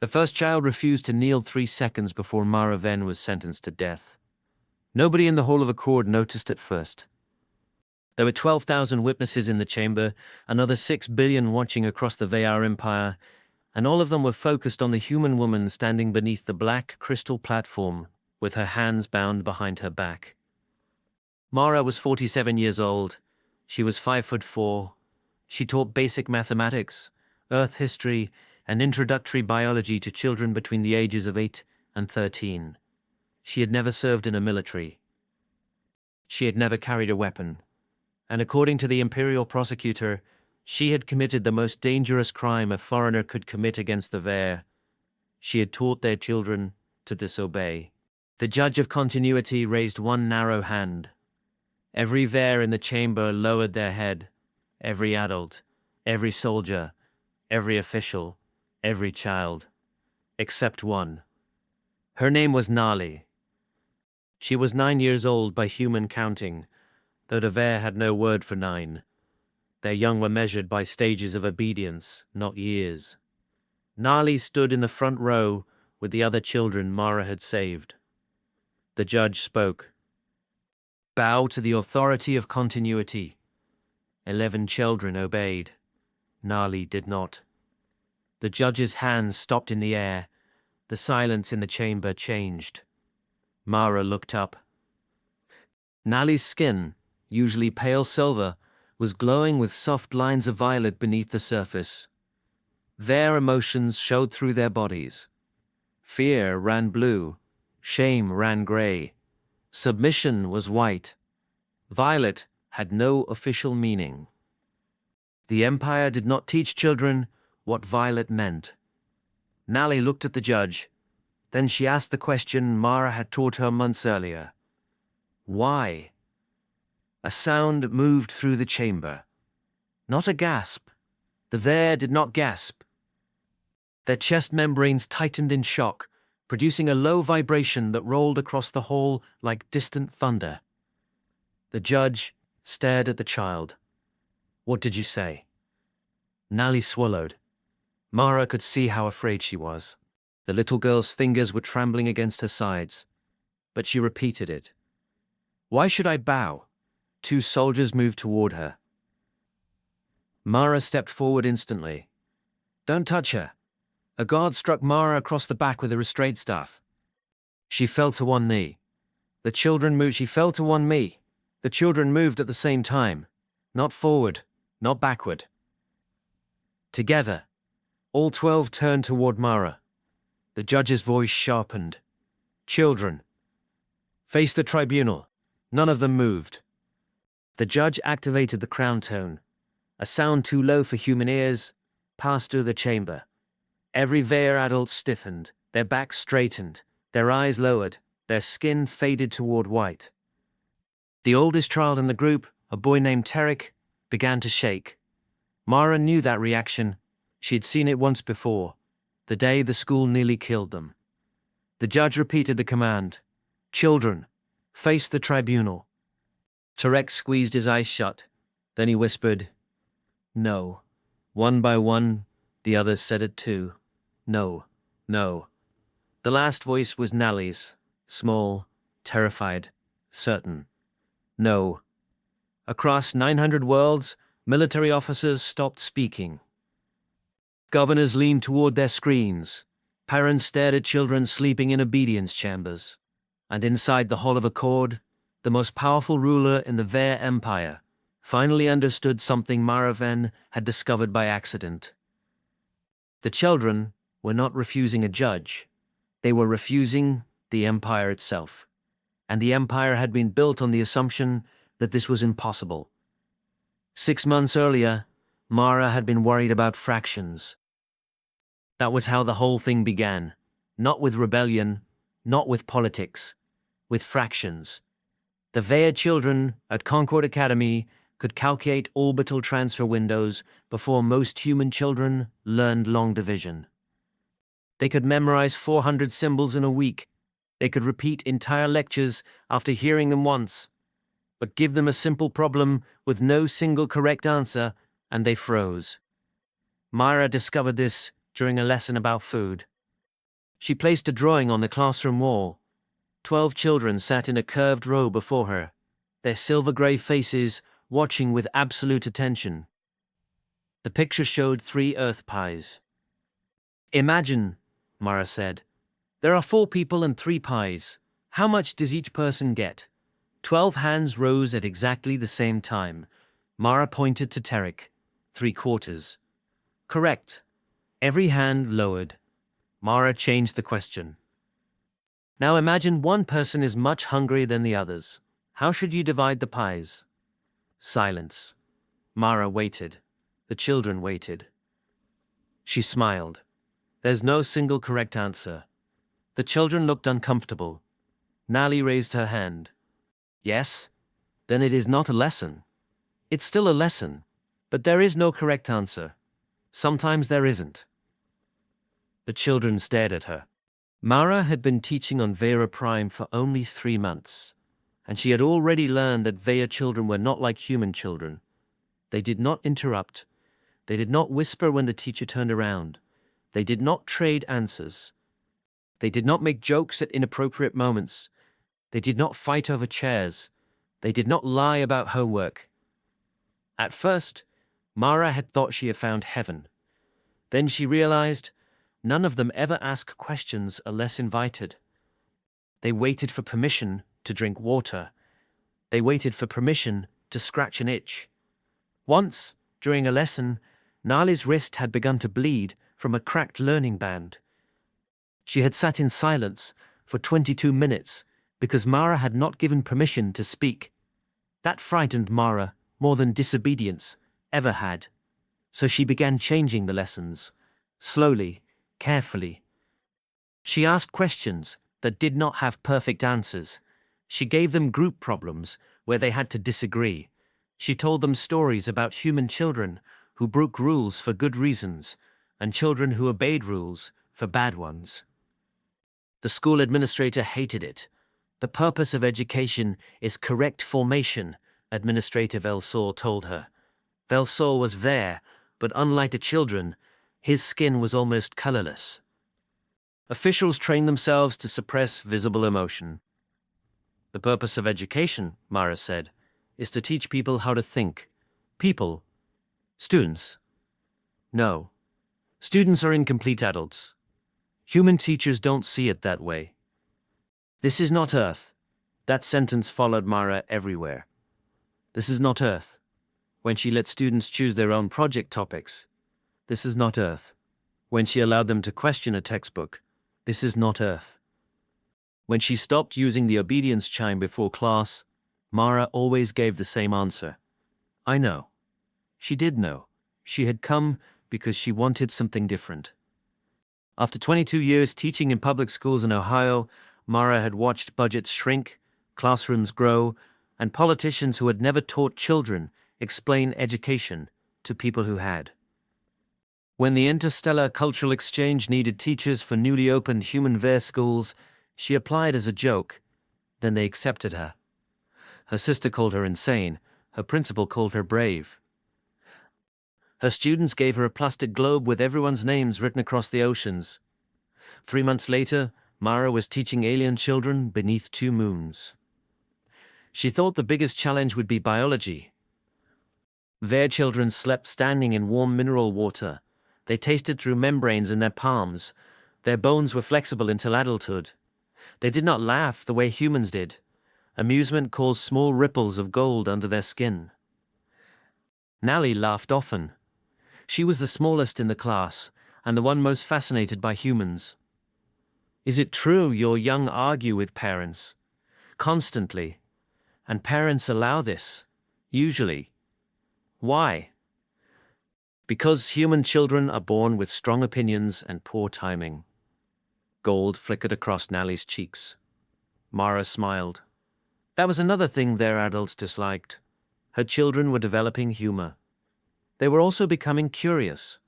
The first child refused to kneel 3 seconds before Mara Venn was sentenced to death. Nobody in the Hall of Accord noticed at first. There were 12,000 witnesses in the chamber, another 6 billion watching across the Veyr Empire, and all of them were focused on the human woman standing beneath the black crystal platform, with her hands bound behind her back. Mara was 47 years old. She was 5'4". She taught basic mathematics, earth history, and introductory biology to children between the ages of 8 and 13. She had never served in a military. She had never carried a weapon. And according to the imperial prosecutor, she had committed the most dangerous crime a foreigner could commit against the Veyr. She had taught their children to disobey. The judge of continuity raised one narrow hand. Every Veyr in the chamber lowered their head. Every adult, every soldier, every official, every child, except one. Her name was Nali. She was 9 years old by human counting, though the Veyr had no word for 9. Their young were measured by stages of obedience, not years. Nali stood in the front row with the other children Mara had saved. The judge spoke. "Bow to the authority of continuity." 11 children obeyed. Nali did not. The judge's hands stopped in the air. The silence in the chamber changed. Mara looked up. Nali's skin, usually pale silver, was glowing with soft lines of violet beneath the surface. Their emotions showed through their bodies. Fear ran blue. Shame ran gray. Submission was white. Violet had no official meaning. The Empire did not teach children what violet meant. Nali looked at the judge. Then she asked the question Mara had taught her months earlier. Why? A sound moved through the chamber. Not a gasp. The Veyr did not gasp. Their chest membranes tightened in shock, producing a low vibration that rolled across the hall like distant thunder. The judge stared at the child. "What did you say?" Nali swallowed. Mara could see how afraid she was. The little girl's fingers were trembling against her sides, but she repeated it. "Why should I bow?" 2 soldiers moved toward her. Mara stepped forward instantly. "Don't touch her." A guard struck Mara across the back with a restraint staff. She fell to one knee. The children moved. She fell to one knee. The children moved at the same time. Not forward, not backward. Together, all 12 turned toward Mara. The judge's voice sharpened. "Children, face the tribunal." None of them moved. The judge activated the crown tone. A sound too low for human ears passed through the chamber. Every Veyr adult stiffened, their backs straightened, their eyes lowered, their skin faded toward white. The oldest child in the group, a boy named Tarek, began to shake. Mara knew that reaction. She had seen it once before, the day the school nearly killed them. The judge repeated the command. "Children, face the tribunal." Tarek squeezed his eyes shut. Then he whispered, "No." One by one, the others said it too. "No, no." The last voice was Nali's, small, terrified, certain. "No." Across 900 worlds, military officers stopped speaking. Governors leaned toward their screens. Parents stared at children sleeping in obedience chambers. And inside the Hall of Accord, the most powerful ruler in the Veyr Empire finally understood something Mara Venn had discovered by accident. The children were not refusing a judge. They were refusing the Empire itself. And the Empire had been built on the assumption that this was impossible. 6 months earlier, Mara had been worried about fractions. That was how the whole thing began. Not with rebellion, not with politics, with fractions. The Veyr children at Concord Academy could calculate orbital transfer windows before most human children learned long division. They could memorize 400 symbols in a week. They could repeat entire lectures after hearing them once. But give them a simple problem with no single correct answer, and they froze. Myra discovered this during a lesson about food. She placed a drawing on the classroom wall. 12 children sat in a curved row before her, their silver-gray faces watching with absolute attention. The picture showed 3 earth pies. Imagine, Mara said. There are 4 people and 3 pies. How much does each person get? 12 hands rose at exactly the same time. Mara pointed to Tarek. 3/4. Correct. Every hand lowered. Mara changed the question. Now imagine one person is much hungrier than the others. How should you divide the pies? Silence. Mara waited. The children waited. She smiled. There's no single correct answer. The children looked uncomfortable. Nali raised her hand. Yes? Then it is not a lesson. It's still a lesson, but there is no correct answer. Sometimes there isn't. The children stared at her. Mara had been teaching on Veyra Prime for only 3 months, and she had already learned that Veyr children were not like human children. They did not interrupt. They did not whisper when the teacher turned around. They did not trade answers. They did not make jokes at inappropriate moments. They did not fight over chairs. They did not lie about homework. At first, Mara had thought she had found heaven. Then she realized none of them ever asked questions unless invited. They waited for permission to drink water. They waited for permission to scratch an itch. Once, during a lesson, Nali's wrist had begun to bleed from a cracked learning band. She had sat in silence for 22 minutes because Mara had not given permission to speak. That frightened Mara more than disobedience ever had. So she began changing the lessons, slowly, carefully. She asked questions that did not have perfect answers. She gave them group problems where they had to disagree. She told them stories about human children who broke rules for good reasons and children who obeyed rules for bad ones. The school administrator hated it. The purpose of education is correct formation, Administrator Velsor told her. Velsor was there, but unlike the children, his skin was almost colorless. Officials trained themselves to suppress visible emotion. The purpose of education, Mara said, is to teach people how to think. People. Students. No. Students are incomplete adults. Human teachers don't see it that way. This is not Earth. That sentence followed Mara everywhere. This is not Earth. When she let students choose their own project topics. This is not Earth. When she allowed them to question a textbook. This is not Earth. When she stopped using the obedience chime before class, Mara always gave the same answer. I know. She did know. She had come because she wanted something different. After 22 years teaching in public schools in Ohio, Mara had watched budgets shrink, classrooms grow, and politicians who had never taught children explain education to people who had. When the Interstellar Cultural Exchange needed teachers for newly opened human Veyr schools, she applied as a joke. Then they accepted her. Her sister called her insane. Her principal called her brave. Her students gave her a plastic globe with everyone's names written across the oceans. 3 months later, Mara was teaching alien children beneath 2 moons. She thought the biggest challenge would be biology. Veyr children slept standing in warm mineral water. They tasted through membranes in their palms. Their bones were flexible until adulthood. They did not laugh the way humans did. Amusement caused small ripples of gold under their skin. Nali laughed often. She was the smallest in the class, and the one most fascinated by humans. Is it true your young argue with parents? Constantly. And parents allow this. Usually. Why? Because human children are born with strong opinions and poor timing. Gold flickered across Nali's cheeks. Mara smiled. That was another thing their adults disliked. Her children were developing humor. They were also becoming curious.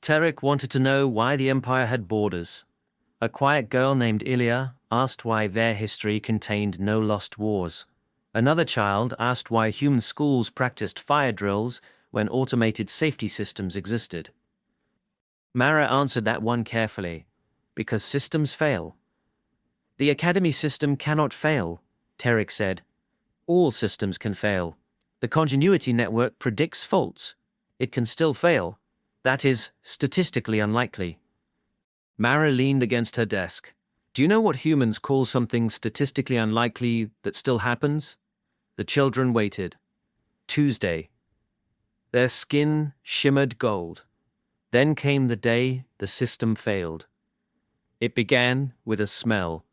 Tarek wanted to know why the Empire had borders. A quiet girl named Ilya asked why their history contained no lost wars. Another child asked why human schools practiced fire drills when automated safety systems existed. Mara answered that one carefully. Because systems fail. The Academy system cannot fail, Tarek said. All systems can fail. The continuity network predicts faults. It can still fail. That is statistically unlikely. Mara leaned against her desk. Do you know what humans call something statistically unlikely that still happens? The children waited. Tuesday. Their skin shimmered gold. Then came the day the system failed. It began with a smell.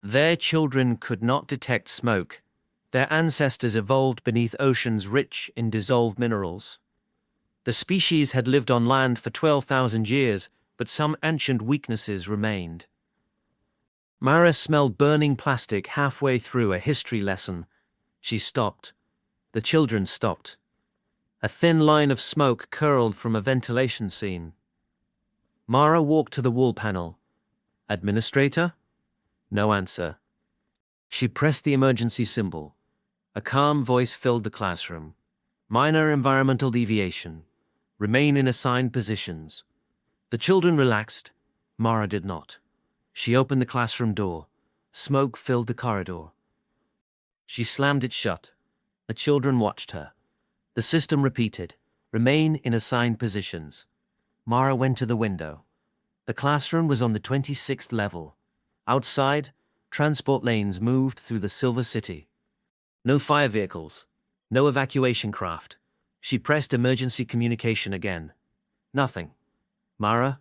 Their children could not detect smoke. Their ancestors evolved beneath oceans rich in dissolved minerals. The species had lived on land for 12,000 years, but some ancient weaknesses remained. Mara smelled burning plastic halfway through a history lesson. She stopped. The children stopped. A thin line of smoke curled from a ventilation seam. Mara walked to the wall panel. Administrator? No answer. She pressed the emergency symbol. A calm voice filled the classroom. Minor environmental deviation. Remain in assigned positions. The children relaxed. Mara did not. She opened the classroom door. Smoke filled the corridor. She slammed it shut. The children watched her. The system repeated. Remain in assigned positions. Mara went to the window. The classroom was on the 26th level. Outside, transport lanes moved through the Silver City. No fire vehicles. No evacuation craft. She pressed emergency communication again. Nothing. Mara?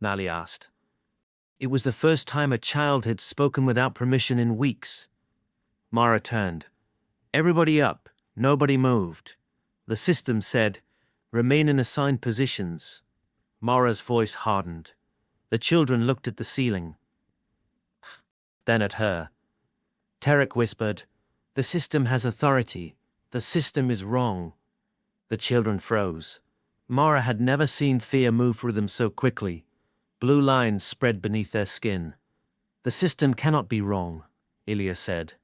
Nali asked. It was the first time a child had spoken without permission in weeks. Mara turned. Everybody up. Nobody moved. The system said, remain in assigned positions. Mara's voice hardened. The children looked at the ceiling. Then at her. Tarek whispered, the system has authority. The system is wrong. The children froze. Mara had never seen fear move through them so quickly. Blue lines spread beneath their skin. The system cannot be wrong, Ilya said.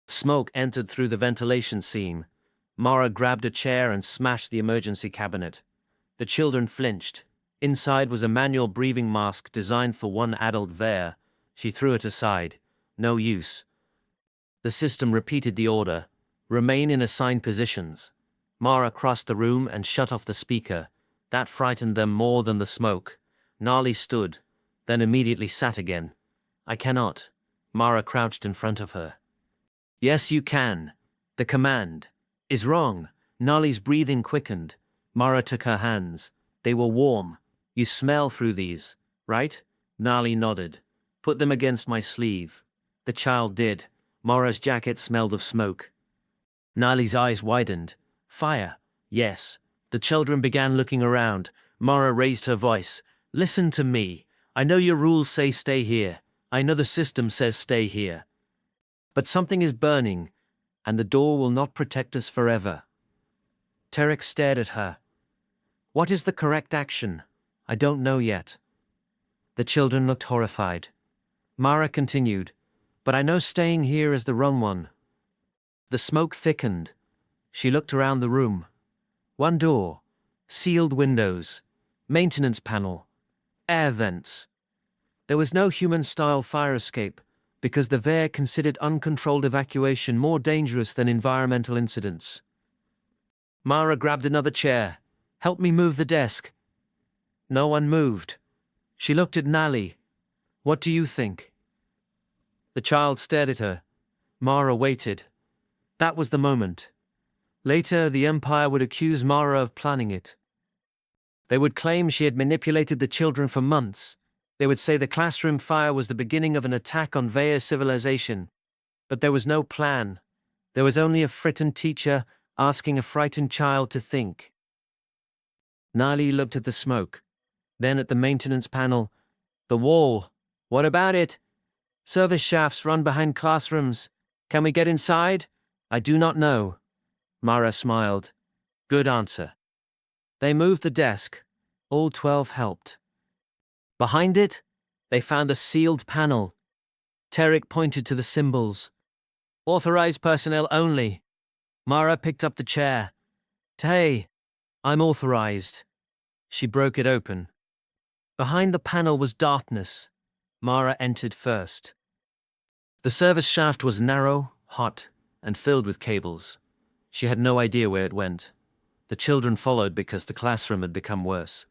Smoke entered through the ventilation seam. Mara grabbed a chair and smashed the emergency cabinet. The children flinched. Inside was a manual breathing mask designed for one adult Veyr. She threw it aside. No use. The system repeated the order. Remain in assigned positions. Mara crossed the room and shut off the speaker. That frightened them more than the smoke. Nali stood, then immediately sat again. I cannot. Mara crouched in front of her. Yes, you can. The command is wrong. Nali's breathing quickened. Mara took her hands. They were warm. You smell through these, right? Nali nodded. Put them against my sleeve. The child did. Mara's jacket smelled of smoke. Nali's eyes widened. Fire. Yes. The children began looking around. Mara raised her voice. Listen to me. I know your rules say stay here. I know the system says stay here. But something is burning, and the door will not protect us forever. Tarek stared at her. What is the correct action? I don't know yet. The children looked horrified. Mara continued, but I know staying here is the wrong one. The smoke thickened. She looked around the room. One door, sealed windows, maintenance panel, air vents. There was no human-style fire escape, because the Veyr considered uncontrolled evacuation more dangerous than environmental incidents. Mara grabbed another chair. Help me move the desk. No one moved. She looked at Nali. What do you think? The child stared at her. Mara waited. That was the moment. Later, the Empire would accuse Mara of planning it. They would claim she had manipulated the children for months. They would say the classroom fire was the beginning of an attack on Veyr civilization. But there was no plan. There was only a frightened teacher asking a frightened child to think. Nali looked at the smoke, then at the maintenance panel. The wall. What about it? Service shafts run behind classrooms. Can we get inside? I do not know. Mara smiled. Good answer. They moved the desk. All 12 helped. Behind it, they found a sealed panel. Tarek pointed to the symbols. Authorized personnel only. Mara picked up the chair. Tay, I'm authorized. She broke it open. Behind the panel was darkness. Mara entered first. The service shaft was narrow, hot, and filled with cables. She had no idea where it went. The children followed because the classroom had become worse.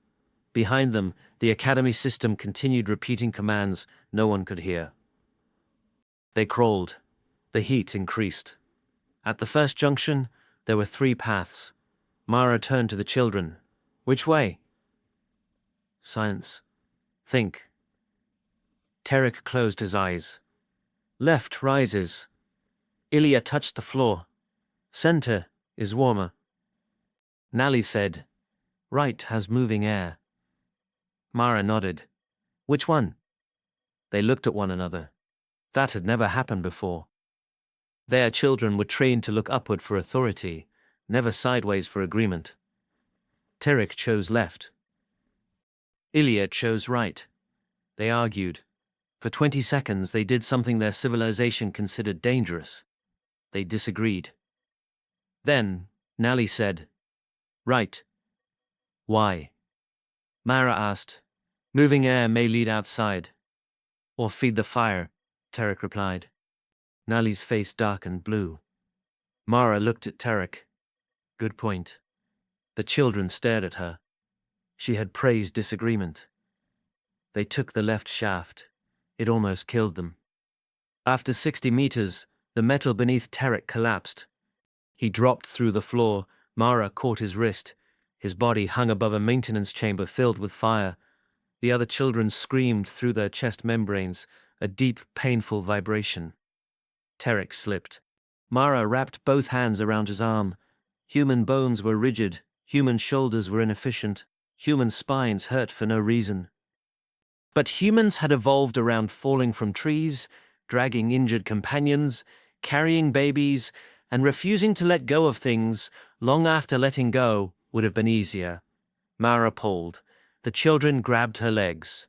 Behind them, the academy system continued repeating commands no one could hear. They crawled. The heat increased. At the first junction, there were 3 paths. Mara turned to the children. Which way? Science. Think. Tarek closed his eyes. Left rises. Ilya touched the floor. Center is warmer. Nally said, right has moving air. Mara nodded. Which one? They looked at one another. That had never happened before. Their children were trained to look upward for authority, never sideways for agreement. Tarek chose left. Ilya chose right. They argued. For 20 seconds they did something their civilization considered dangerous. They disagreed. Then, Nally said, right. Why? Mara asked. Moving air may lead outside. Or feed the fire, Tarek replied. Nally's face darkened blue. Mara looked at Tarek. Good point. The children stared at her. She had praised disagreement. They took the left shaft. It almost killed them. After 60 meters, the metal beneath Tarek collapsed. He dropped through the floor. Mara caught his wrist. His body hung above a maintenance chamber filled with fire. The other children screamed through their chest membranes, a deep, painful vibration. Tarek slipped. Mara wrapped both hands around his arm. Human bones were rigid. Human shoulders were inefficient. Human spines hurt for no reason. But humans had evolved around falling from trees, dragging injured companions, carrying babies, and refusing to let go of things long after letting go would have been easier. Mara pulled. The children grabbed her legs.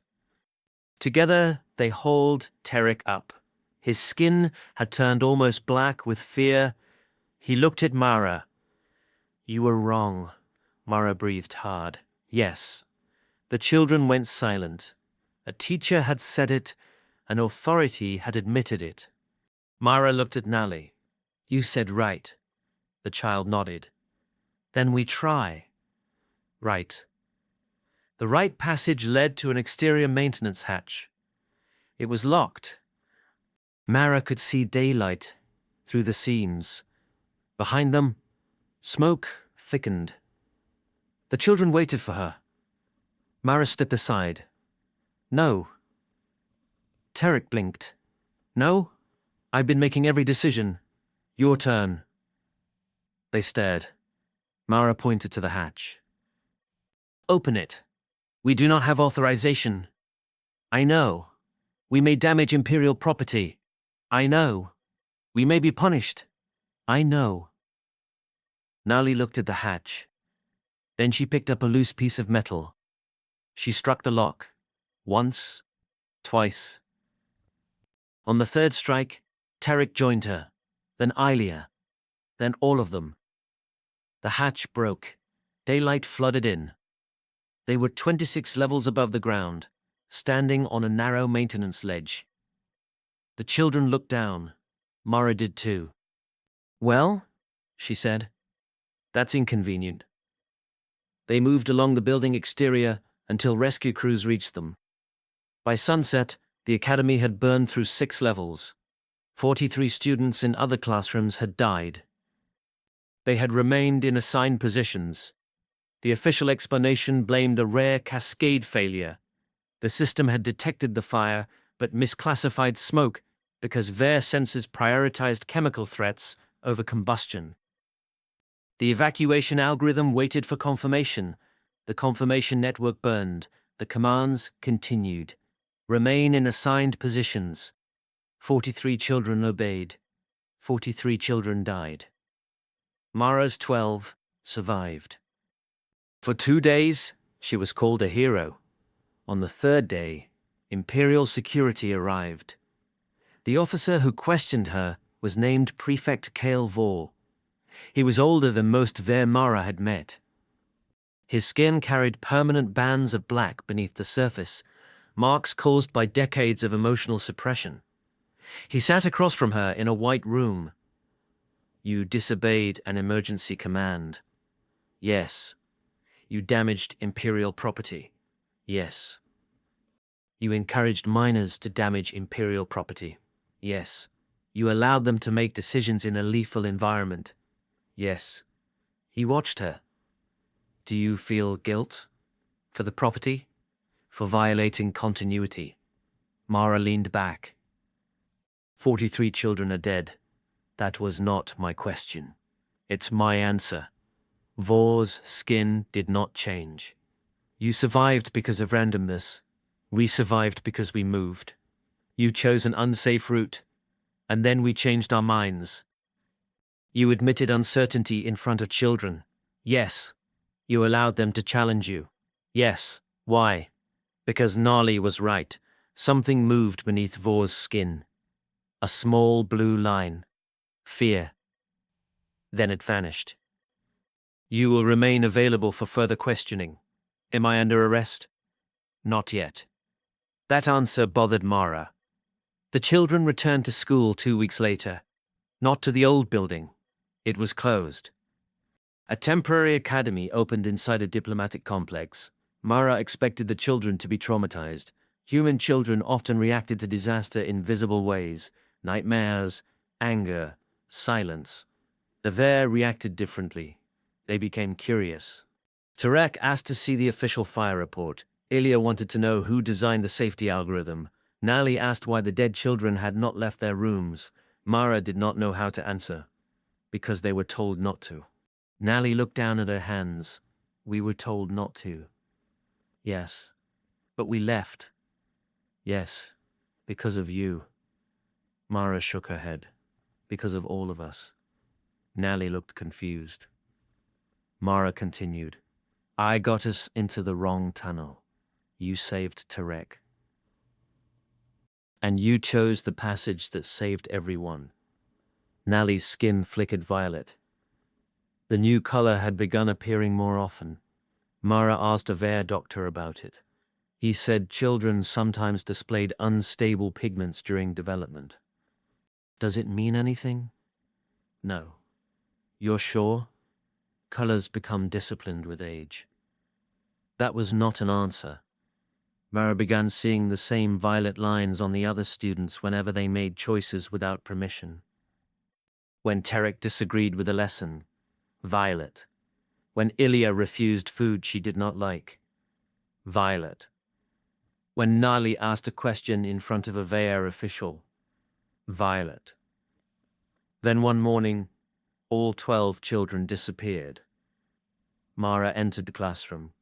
Together, they hauled Tarek up. His skin had turned almost black with fear. He looked at Mara. You were wrong. Mara breathed hard. Yes. The children went silent. A teacher had said it. An authority had admitted it. Mara looked at Nally. You said right. The child nodded. Then we try. Right. The right passage led to an exterior maintenance hatch. It was locked. Mara could see daylight through the seams. Behind them, smoke thickened. The children waited for her. Mara stepped aside. No. Tarek blinked. No? I've been making every decision. Your turn. They stared. Mara pointed to the hatch. Open it. We do not have authorization. I know. We may damage Imperial property. I know. We may be punished. I know. Nally looked at the hatch. Then she picked up a loose piece of metal. She struck the lock. Once. Twice. On the 3rd strike, Tarek joined her. Then Ilya. Then all of them. The hatch broke. Daylight flooded in. They were 26 levels above the ground, standing on a narrow maintenance ledge. The children looked down. Mara did too. Well, she said, that's inconvenient. They moved along the building exterior until rescue crews reached them. By sunset, the academy had burned through 6 levels. 43 students in other classrooms had died. They had remained in assigned positions. The official explanation blamed a rare cascade failure. The system had detected the fire, but misclassified smoke because Veyr sensors prioritized chemical threats over combustion. The evacuation algorithm waited for confirmation. The confirmation network burned. The commands continued. Remain in assigned positions. 43 children obeyed. 43 children died. Mara's 12 survived. For 2 days, she was called a hero. On the 3rd day, Imperial security arrived. The officer who questioned her was named Prefect Kale Vor. He was older than most Veyr Mara had met. His skin carried permanent bands of black beneath the surface, marks caused by decades of emotional suppression. He sat across from her in a white room. You disobeyed an emergency command. Yes. You damaged Imperial property. Yes. You encouraged minors to damage Imperial property. Yes. You allowed them to make decisions in a lethal environment. Yes. He watched her. Do you feel guilt? For the property? For violating continuity? Mara leaned back. 43 children are dead. That was not my question. It's my answer. Veyr's skin did not change. You survived because of randomness. We survived because we moved. You chose an unsafe route, and then we changed our minds. You admitted uncertainty in front of children. Yes. You allowed them to challenge you. Yes. Why? Because Gnarly was right. Something moved beneath Veyr's skin. A small blue line. Fear. Then it vanished. You will remain available for further questioning. Am I under arrest? Not yet. That answer bothered Mara. The children returned to school 2 weeks later. Not to the old building. It was closed. A temporary academy opened inside a diplomatic complex. Mara expected the children to be traumatized. Human children often reacted to disaster in visible ways: nightmares, anger, silence. The Veyr reacted differently. They became curious. Tarek asked to see the official fire report. Ilya wanted to know who designed the safety algorithm. Nali asked why the dead children had not left their rooms. Mara did not know how to answer. Because they were told not to. Nali looked down at her hands. We were told not to. Yes. But we left. Yes. Because of you. Mara shook her head. Because of all of us. Nali looked confused. Mara continued. I got us into the wrong tunnel. You saved Tarek. And you chose the passage that saved everyone. Nali's skin flickered violet. The new color had begun appearing more often. Mara asked a Veyr doctor about it. He said children sometimes displayed unstable pigments during development. Does it mean anything? No. You're sure? Colors become disciplined with age. That was not an answer. Mara began seeing the same violet lines on the other students whenever they made choices without permission. When Tarek disagreed with a lesson, violet. When Ilya refused food she did not like, violet. When Nali asked a question in front of a Veyr official, violet. Then one morning, all 12 children disappeared. Mara entered the classroom.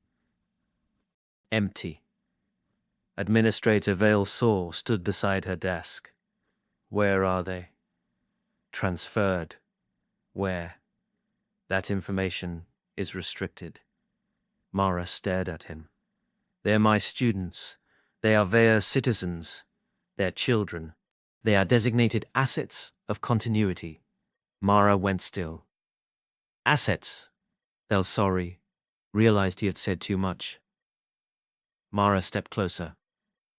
Empty. Administrator Vale Saw stood beside her desk. Where are they? Transferred. Where? That information is restricted. Mara stared at him. They're my students. They are Veyr citizens. They're children. They are designated assets of continuity. Mara went still. Assets. Vel sorry. Realized he had said too much. Mara stepped closer.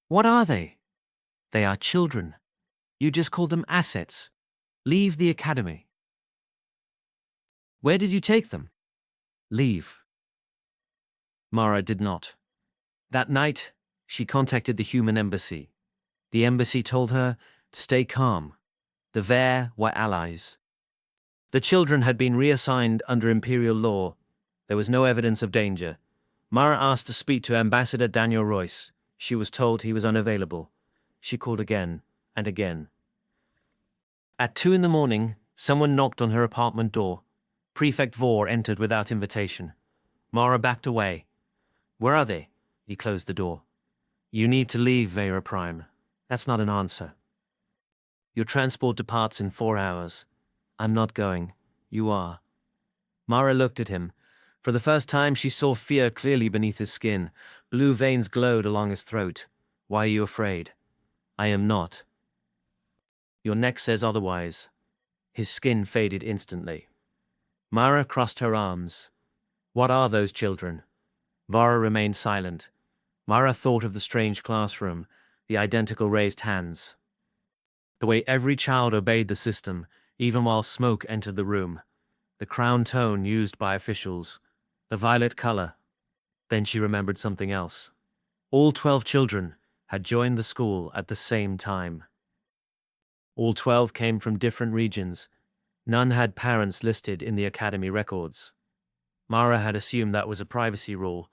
What are they? They are children. You just called them assets. Leave the academy. Where did you take them? Leave. Mara did not. That night, she contacted the human embassy. The embassy told her to stay calm. The Veyr were allies. The children had been reassigned under imperial law. There was no evidence of danger. Mara asked to speak to Ambassador Daniel Royce. She was told he was unavailable. She called again and again. At 2 a.m, someone knocked on her apartment door. Prefect Veyr entered without invitation. Mara backed away. Where are they? He closed the door. You need to leave, Veyra Prime. That's not an answer. Your transport departs in 4 hours. I'm not going. You are. Mara looked at him. For the first time, she saw fear clearly beneath his skin. Blue veins glowed along his throat. Why are you afraid? I am not. Your neck says otherwise. His skin faded instantly. Mara crossed her arms. What are those children? Veyra remained silent. Mara thought of the strange classroom, the identical raised hands. The way every child obeyed the system, even while smoke entered the room. The crown tone used by officials. The violet color. Then she remembered something else. All 12 children had joined the school at the same time. All 12 came from different regions. None had parents listed in the academy records. Mara had assumed that was a privacy rule.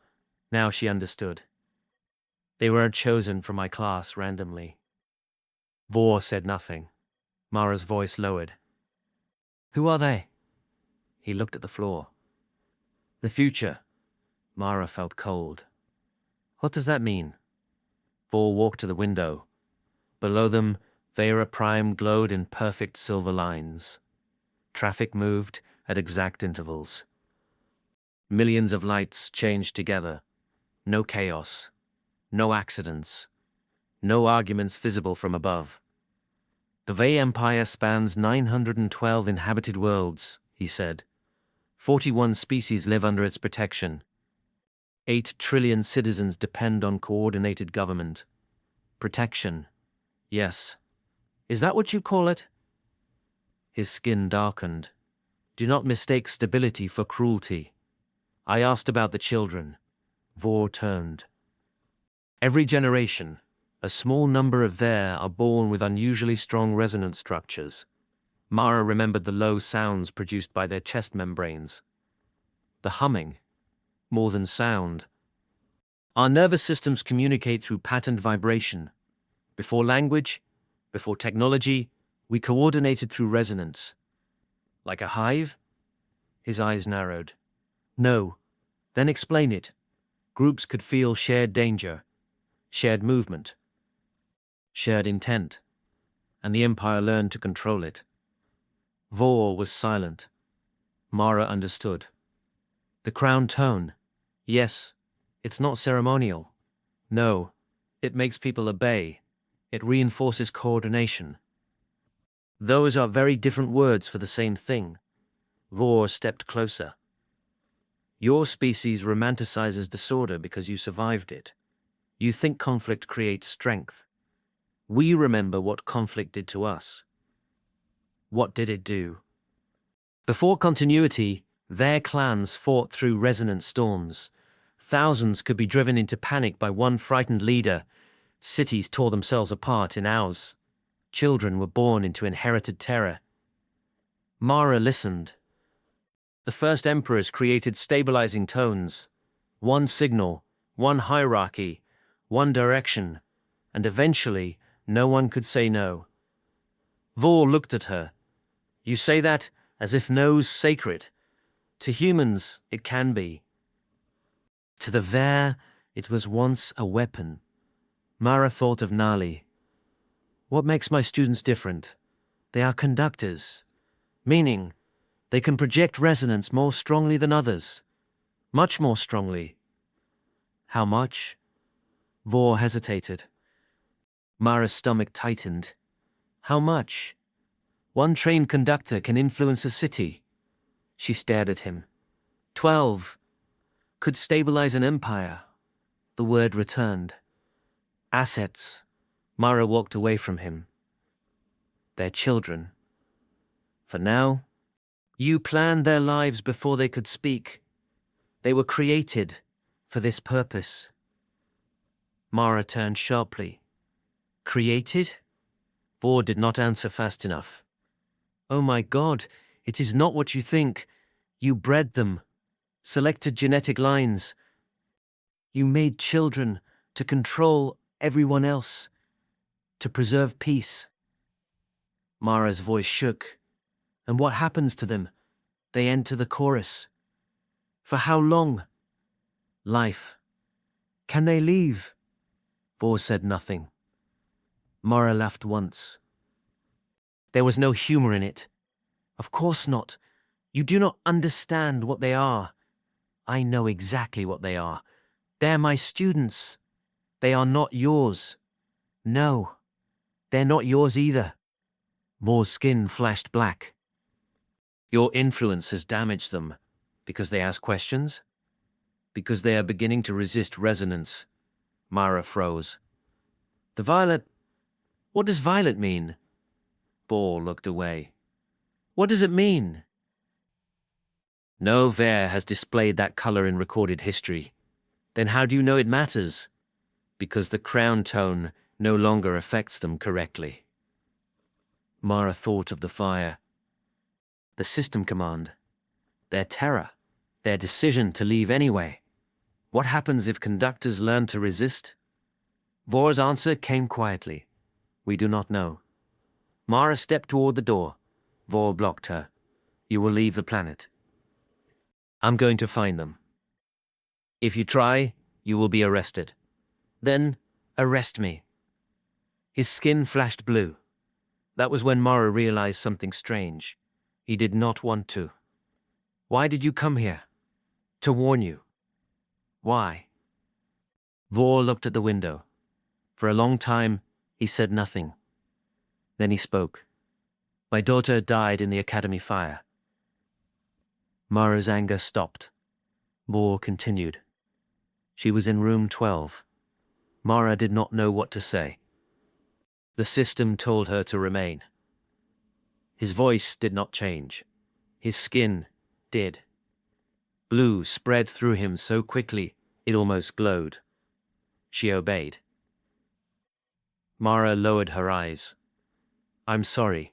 Now she understood. They weren't chosen from my class randomly. Veyr said nothing. Mara's voice lowered. Who are they? He looked at the floor. The future. Mara felt cold. What does that mean? Veyr walked to the window. Below them, Veyra Prime glowed in perfect silver lines. Traffic moved at exact intervals. Millions of lights changed together. No chaos. No accidents. No arguments visible from above. The Veyr Empire spans 912 inhabited worlds, he said. 41 species live under its protection. 8 trillion citizens depend on coordinated government. Protection. Yes. Is that what you call it? His skin darkened. Do not mistake stability for cruelty. I asked about the children. Veyr turned. Every generation, a small number of Veyr are born with unusually strong resonance structures. Mara remembered the low sounds produced by their chest membranes. The humming, more than sound. Our nervous systems communicate through patterned vibration. Before language, before technology, we coordinated through resonance. Like a hive? His eyes narrowed. No. Then explain it. Groups could feel shared danger, shared movement, shared intent, and the Empire learned to control it. Veyr was silent. Mara understood. The crown tone. Yes, it's not ceremonial. No, it makes people obey. It reinforces coordination. Those are very different words for the same thing. Veyr stepped closer. Your species romanticizes disorder because you survived it. You think conflict creates strength. We remember what conflict did to us. What did it do? Before continuity, their clans fought through resonant storms. Thousands could be driven into panic by one frightened leader. Cities tore themselves apart in hours. Children were born into inherited terror. Mara listened. The first emperors created stabilizing tones. One signal, one hierarchy, one direction, and eventually no one could say no. Veyr looked at her. You say that as if no's sacred. To humans, it can be. To the Veyr, it was once a weapon. Mara thought of Nali. What makes my students different? They are conductors. Meaning, they can project resonance more strongly than others. Much more strongly. How much? Veyr hesitated. Mara's stomach tightened. How much? One trained conductor can influence a city. She stared at him. 12. Could stabilize an empire. The word returned. Assets. Mara walked away from him. Their children. For now, you planned their lives before they could speak. They were created for this purpose. Mara turned sharply. Created? Veyr did not answer fast enough. Oh my God, it is not what you think. You bred them, selected genetic lines. You made children to control everyone else, to preserve peace. Mara's voice shook. And what happens to them? They enter the chorus. For how long? Life. Can they leave? Veyr said nothing. Mara laughed once. There was no humor in it. Of course not. You do not understand what they are. I know exactly what they are. They're my students. They are not yours. No, they're not yours either. Veyr's skin flashed black. Your influence has damaged them because they ask questions? Because they are beginning to resist resonance. Mara froze. The violet... What does violet mean? Bor looked away. What does it mean? No Veyr has displayed that color in recorded history. Then how do you know it matters? Because the crown tone no longer affects them correctly. Mara thought of the fire. The system command. Their terror. Their decision to leave anyway. What happens if conductors learn to resist? Vor's answer came quietly. We do not know. Mara stepped toward the door. Vor blocked her. You will leave the planet. I'm going to find them. If you try, you will be arrested. Then, arrest me. His skin flashed blue. That was when Mara realized something strange. He did not want to. Why did you come here? To warn you. Why? Vor looked at the window. For a long time, he said nothing. Then he spoke. My daughter died in the academy fire. Mara's anger stopped. Vor continued. She was in room 12. Mara did not know what to say. The system told her to remain. His voice did not change. His skin did. Blue spread through him so quickly it almost glowed. She obeyed. Mara lowered her eyes. I'm sorry.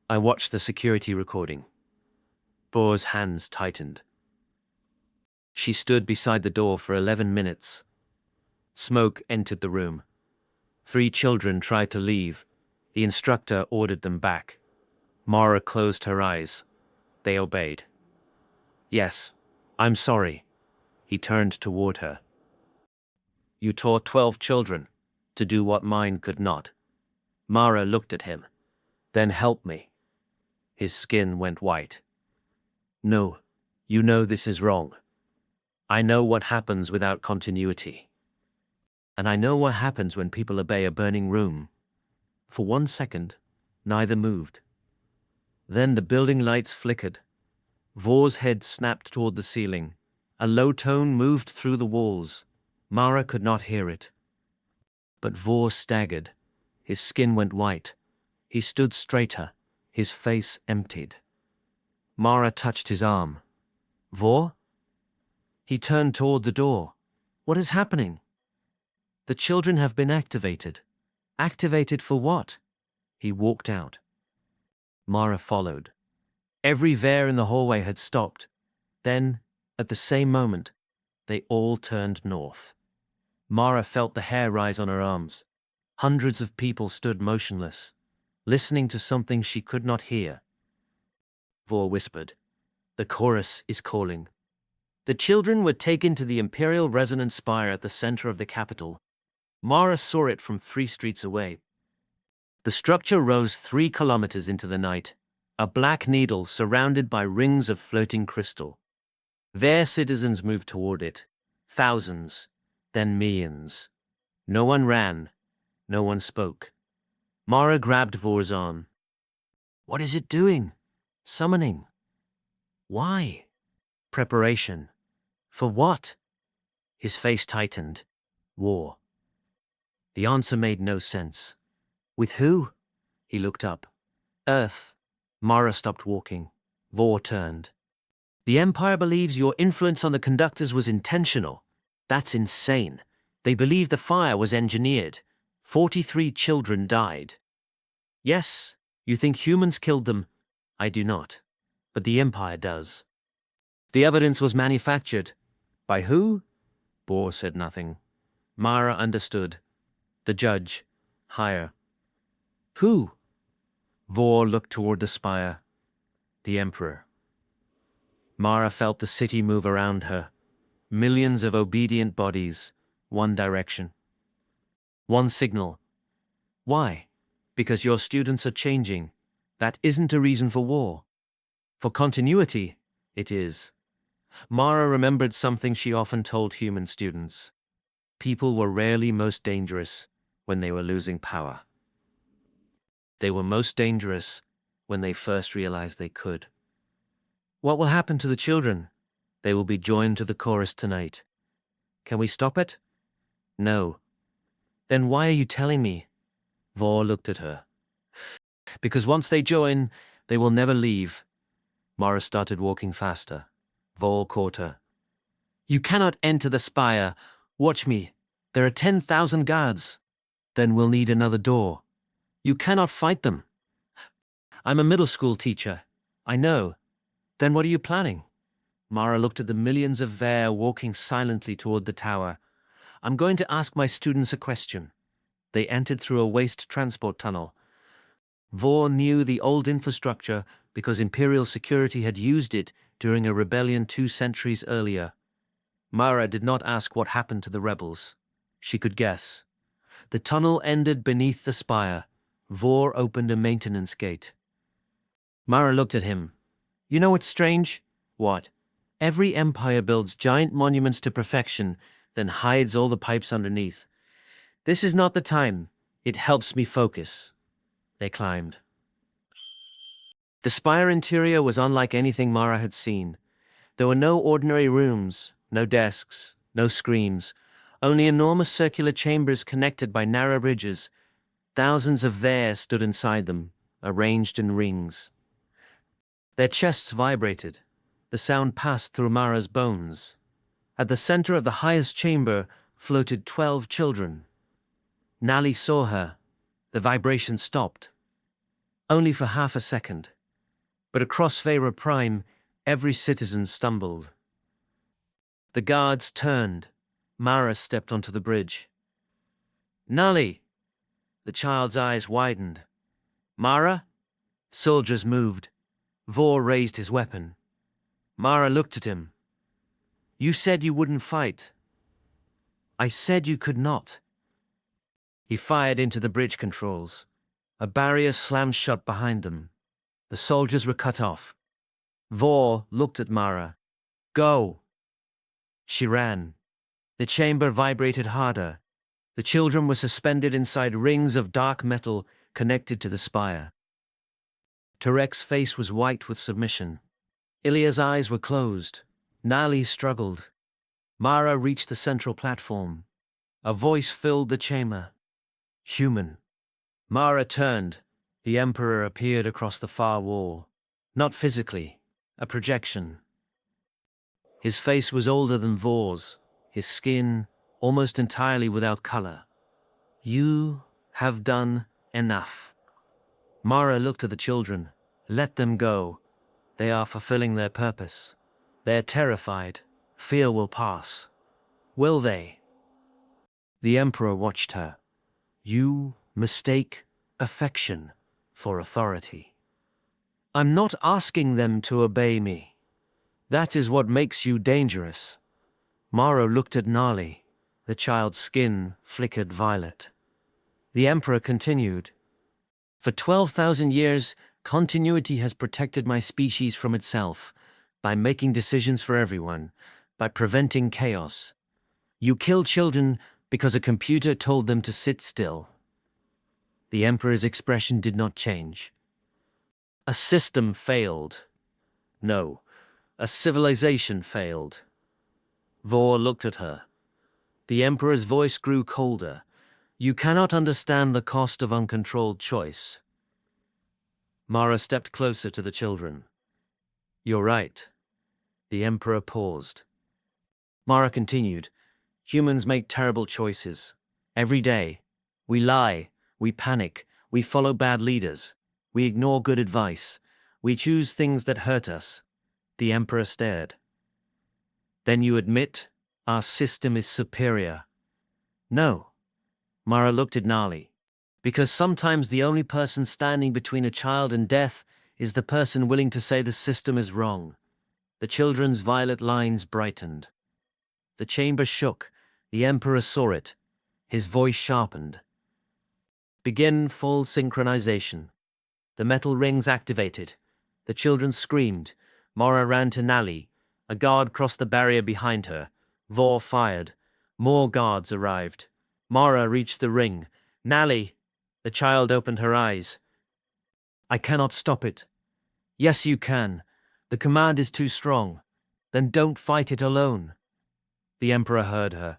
I watched the security recording. Bor's hands tightened. She stood beside the door for 11 minutes. Smoke entered the room. 3 children tried to leave. The instructor ordered them back. Mara closed her eyes. They obeyed. Yes, I'm sorry. He turned toward her. You taught 12 children to do what mine could not. Mara looked at him. Then help me. His skin went white. No, you know this is wrong. I know what happens without continuity. And I know what happens when people obey a burning room. For 1 second, neither moved. Then the building lights flickered. Vor's head snapped toward the ceiling. A low tone moved through the walls. Mara could not hear it. But Vor staggered. His skin went white. He stood straighter, his face emptied. Mara touched his arm. Vor? He turned toward the door. What is happening? The children have been activated. Activated for what? He walked out. Mara followed. Every Veyr in the hallway had stopped. Then, at the same moment, they all turned north. Mara felt the hair rise on her arms. Hundreds of people stood motionless, listening to something she could not hear. Vor whispered, "The chorus is calling." The children were taken to the Imperial Resonance Spire at the center of the capital. Mara saw it from 3 streets away. The structure rose 3 kilometers into the night, a black needle surrounded by rings of floating crystal. Veyr citizens moved toward it, thousands, then millions. No one ran, no one spoke. Mara grabbed Vor's arm. What is it doing? Summoning. Why? Preparation. For what? His face tightened. War. The answer made no sense. With who? He looked up. Earth. Mara stopped walking. Vor turned. The Empire believes your influence on the conductors was intentional. That's insane. They believe the fire was engineered. 43 children died. Yes, you think humans killed them. I do not. But the Empire does. The evidence was manufactured. By who? Bor said nothing. Mara understood. The judge. Higher. Who? Vor looked toward the spire. The Emperor. Mara felt the city move around her. Millions of obedient bodies. One direction. One signal. Why? Because your students are changing. That isn't a reason for war. For continuity, it is. Mara remembered something she often told human students. People were rarely most dangerous when they were losing power. They were most dangerous when they first realized they could. What will happen to the children? They will be joined to the chorus tonight. Can we stop it? No. Then why are you telling me? Veyr looked at her. Because once they join, they will never leave. Mara started walking faster. Veyr caught her. You cannot enter the spire. Watch me. There are 10,000 guards. Then we'll need another door. You cannot fight them. I'm a middle school teacher. I know. Then what are you planning? Mara looked at the millions of Veyr walking silently toward the tower. I'm going to ask my students a question. They entered through a waste transport tunnel. Veyr knew the old infrastructure because Imperial security had used it during a rebellion 2 centuries earlier. Mara did not ask what happened to the rebels. She could guess. The tunnel ended beneath the spire. Veyr opened a maintenance gate. Mara looked at him. You know what's strange? What? Every empire builds giant monuments to perfection, then hides all the pipes underneath. This is not the time. It helps me focus. They climbed. The spire interior was unlike anything Mara had seen. There were no ordinary rooms, no desks, no screens, only enormous circular chambers connected by narrow bridges. Thousands of Veyr stood inside them, arranged in rings. Their chests vibrated. The sound passed through Mara's bones. At the center of the highest chamber floated 12 children. Nali saw her. The vibration stopped. Only for half a second. But across Veyra Prime, every citizen stumbled. The guards turned. Mara stepped onto the bridge. Nali! The child's eyes widened. Mara? Soldiers moved. Veyr raised his weapon. Mara looked at him. You said you wouldn't fight. I said you could not. He fired into the bridge controls. A barrier slammed shut behind them. The soldiers were cut off. Veyr looked at Mara. Go! She ran. The chamber vibrated harder. The children were suspended inside rings of dark metal connected to the spire. Tarek's face was white with submission. Ilya's eyes were closed. Nali struggled. Mara reached the central platform. A voice filled the chamber. Human. Mara turned. The Emperor appeared across the far wall. Not physically, a projection. His face was older than Veyr's, his skin almost entirely without color. You have done enough. Mara looked at the children. Let them go. They are fulfilling their purpose. They're terrified. Fear will pass. Will they? The Emperor watched her. You mistake affection for authority. I'm not asking them to obey me. That is what makes you dangerous. Mara looked at Nali. The child's skin flickered violet. The Emperor continued. For 12,000 years, continuity has protected my species from itself, by making decisions for everyone, by preventing chaos. You kill children because a computer told them to sit still. The Emperor's expression did not change. A system failed. No, a civilization failed. Veyr looked at her. The Emperor's voice grew colder. You cannot understand the cost of uncontrolled choice. Mara stepped closer to the children. You're right. The Emperor paused. Mara continued. Humans make terrible choices. Every day. We lie. We panic. We follow bad leaders. We ignore good advice. We choose things that hurt us. The Emperor stared. Then you admit our system is superior. No. Mara looked at Nali. Because sometimes the only person standing between a child and death is the person willing to say the system is wrong. The children's violet lines brightened. The chamber shook. The Emperor saw it. His voice sharpened. Begin full synchronization. The metal rings activated. The children screamed. Mara ran to Nali. A guard crossed the barrier behind her. Veyr fired. More guards arrived. Mara reached the ring. Nali! The child opened her eyes. I cannot stop it. Yes, you can. The command is too strong. Then don't fight it alone. The Emperor heard her.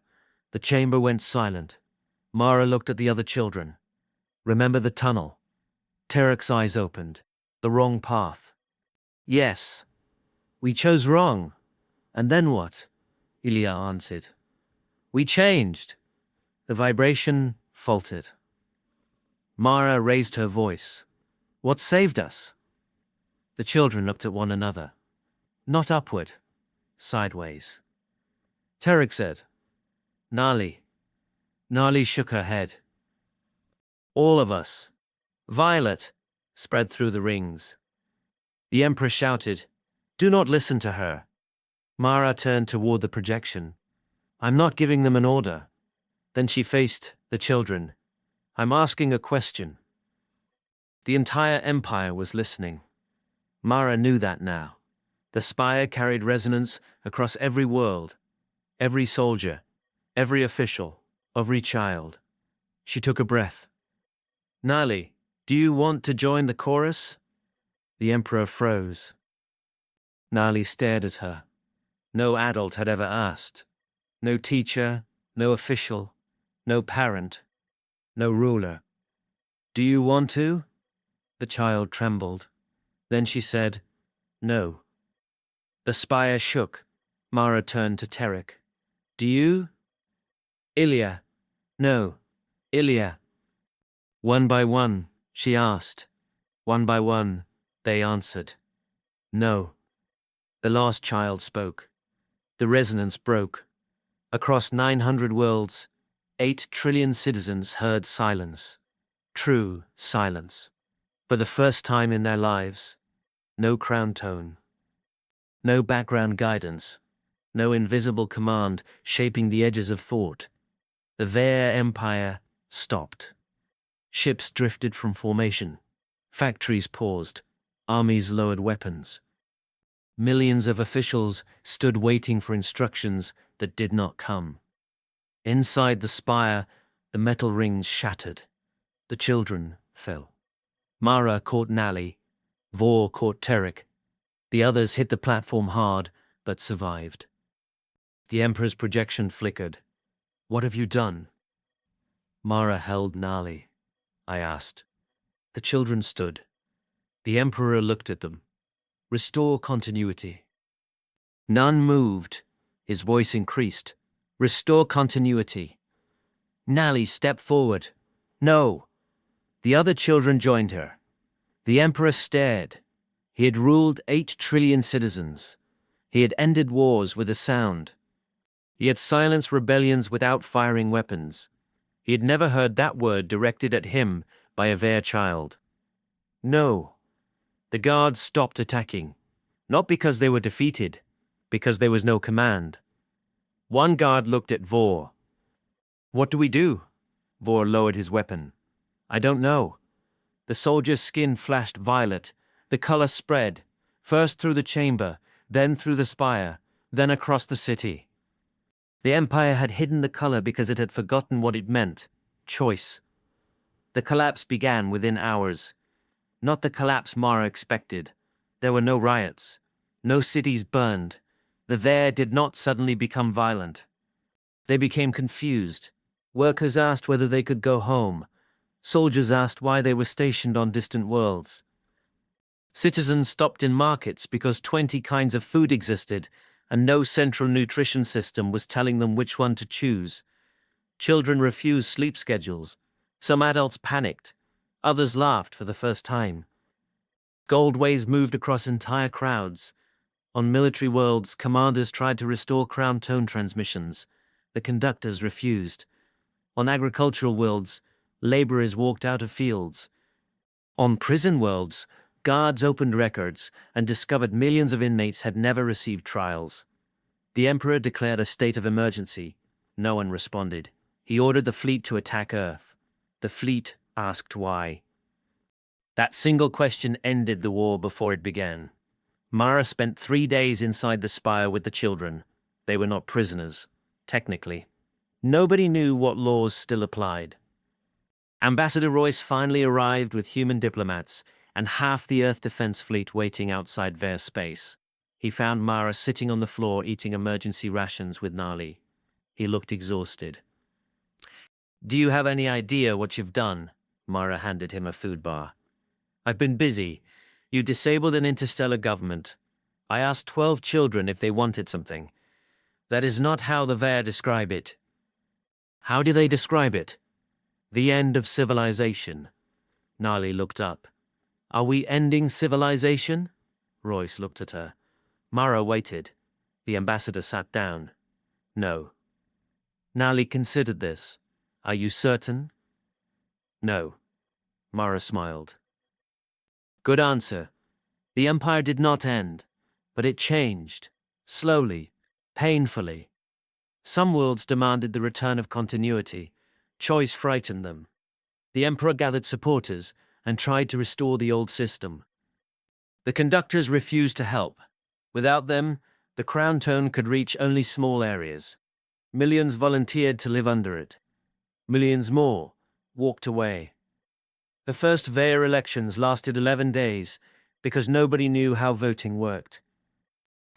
The chamber went silent. Mara looked at the other children. Remember the tunnel? Terek's eyes opened. The wrong path. Yes. We chose wrong. And then what? Ilya answered. We changed. The vibration faltered. Mara raised her voice. What saved us? The children looked at one another. Not upward. Sideways. Terek said. Nali. Nali shook her head. All of us. Violet spread through the rings. The Emperor shouted, Do not listen to her. Mara turned toward the projection. I'm not giving them an order. Then she faced the children. I'm asking a question. The entire Empire was listening. Mara knew that now. The spire carried resonance across every world, every soldier, every official, every child. She took a breath. Nali, do you want to join the chorus? The Emperor froze. Nali stared at her. No adult had ever asked. No teacher, no official, no parent, no ruler. Do you want to? The child trembled. Then she said, No. The spire shook. Mara turned to Terek. Do you? Ilya. No. Ilya. One by one, she asked. One by one, they answered. No. The last child spoke. The resonance broke. Across 900 worlds, 8 trillion citizens heard silence. True silence. For the first time in their lives, no crown tone. No background guidance. No invisible command shaping the edges of thought. The Veyr Empire stopped. Ships drifted from formation. Factories paused. Armies lowered weapons. Millions of officials stood waiting for instructions that did not come. Inside the spire, the metal rings shattered. The children fell. Mara caught Nali. Vor caught Terek. The others hit the platform hard, but survived. The Emperor's projection flickered. What have you done? Mara held Nali. I asked. The children stood. The Emperor looked at them. Restore continuity. None moved. His voice increased. Restore continuity. Nali stepped forward. No. The other children joined her. The Emperor stared. He had ruled 8 trillion citizens. He had ended wars with a sound. He had silenced rebellions without firing weapons. He had never heard that word directed at him by a Veyr child. No. The guards stopped attacking. Not because they were defeated, because there was no command. One guard looked at Vor. What do we do? Vor lowered his weapon. I don't know. The soldier's skin flashed violet. The color spread, first through the chamber, then through the spire, then across the city. The Empire had hidden the color because it had forgotten what it meant. Choice. The collapse began within hours. Not the collapse Mara expected. There were no riots. No cities burned. The Veyr did not suddenly become violent. They became confused. Workers asked whether they could go home. Soldiers asked why they were stationed on distant worlds. Citizens stopped in markets because 20 kinds of food existed, and no central nutrition system was telling them which one to choose. Children refused sleep schedules. Some adults panicked. Others laughed for the first time. Gold waves moved across entire crowds. On military worlds, commanders tried to restore crown tone transmissions. The conductors refused. On agricultural worlds, laborers walked out of fields. On prison worlds, guards opened records and discovered millions of inmates had never received trials. The Emperor declared a state of emergency. No one responded. He ordered the fleet to attack Earth. The fleet asked why. That single question ended the war before it began. Mara spent 3 days inside the spire with the children. They were not prisoners, technically. Nobody knew what laws still applied. Ambassador Royce finally arrived with human diplomats and half the Earth Defense Fleet waiting outside Veyr space. He found Mara sitting on the floor eating emergency rations with Nali. He looked exhausted. "Do you have any idea what you've done?" Mara handed him a food bar. "I've been busy. You disabled an interstellar government. I asked 12 children if they wanted something. That is not how the Veyr describe it." "How do they describe it?" "The end of civilization." Nali looked up. "Are we ending civilization?" Royce looked at her. Mara waited. The ambassador sat down. "No." Nali considered this. "Are you certain?" "No." Mara smiled. "Good answer. The Empire did not end, but it changed. Slowly, painfully. Some worlds demanded the return of continuity. Choice frightened them. The Emperor gathered supporters and tried to restore the old system. The conductors refused to help. Without them, the crown tone could reach only small areas. Millions volunteered to live under it. Millions more walked away. The first Veyr elections lasted 11 days because nobody knew how voting worked.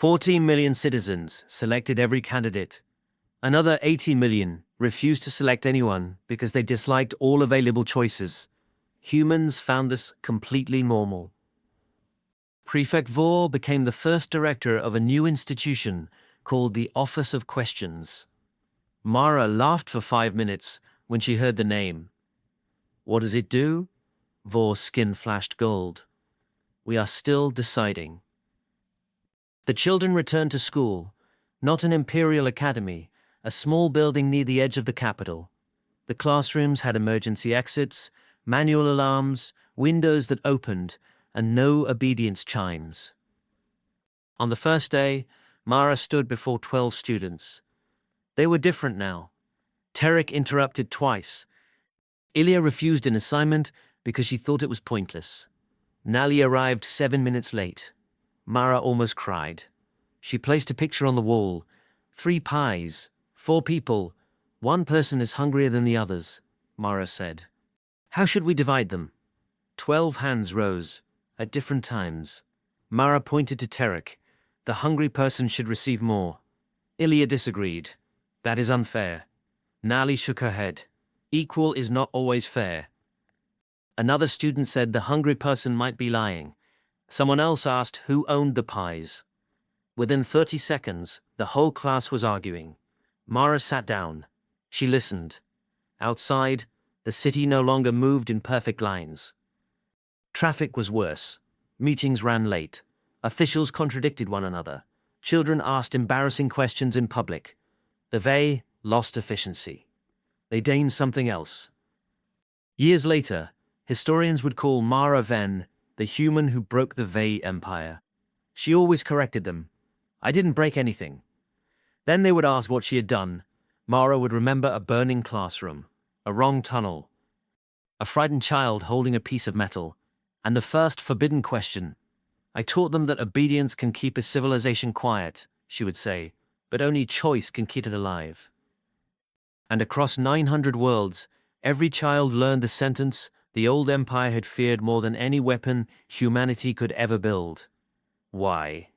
14 million citizens selected every candidate. Another 80 million refused to select anyone because they disliked all available choices. Humans found this completely normal. Prefect Veyr became the first director of a new institution called the Office of Questions. Mara laughed for 5 minutes when she heard the name. "What does it do?" Veyr's skin flashed gold. "We are still deciding." The children returned to school, not an imperial academy, a small building near the edge of the capital. The classrooms had emergency exits, manual alarms, windows that opened, and no obedience chimes. On the first day, Mara stood before 12 students. They were different now. Terek interrupted twice. Ilya refused an assignment because she thought it was pointless. Nali arrived 7 minutes late. Mara almost cried. She placed a picture on the wall. 3 pies, 4 people. One person is hungrier than the others, Mara said. "How should we divide them?" 12 hands rose, at different times. Mara pointed to Terek. "The hungry person should receive more." Ilya disagreed. "That is unfair." Nali shook her head. "Equal is not always fair." Another student said the hungry person might be lying. Someone else asked who owned the pies. Within 30 seconds, the whole class was arguing. Mara sat down. She listened. Outside, the city no longer moved in perfect lines. Traffic was worse. Meetings ran late. Officials contradicted one another. Children asked embarrassing questions in public. The Veyr lost efficiency. They deigned something else. Years later, historians would call Mara Venn the human who broke the Veyr Empire. She always corrected them. "I didn't break anything." Then they would ask what she had done. Mara would remember a burning classroom, a wrong tunnel, a frightened child holding a piece of metal, and the first forbidden question. "I taught them that obedience can keep a civilization quiet," she would say, "but only choice can keep it alive." And across 900 worlds, every child learned the sentence the old empire had feared more than any weapon humanity could ever build. Why?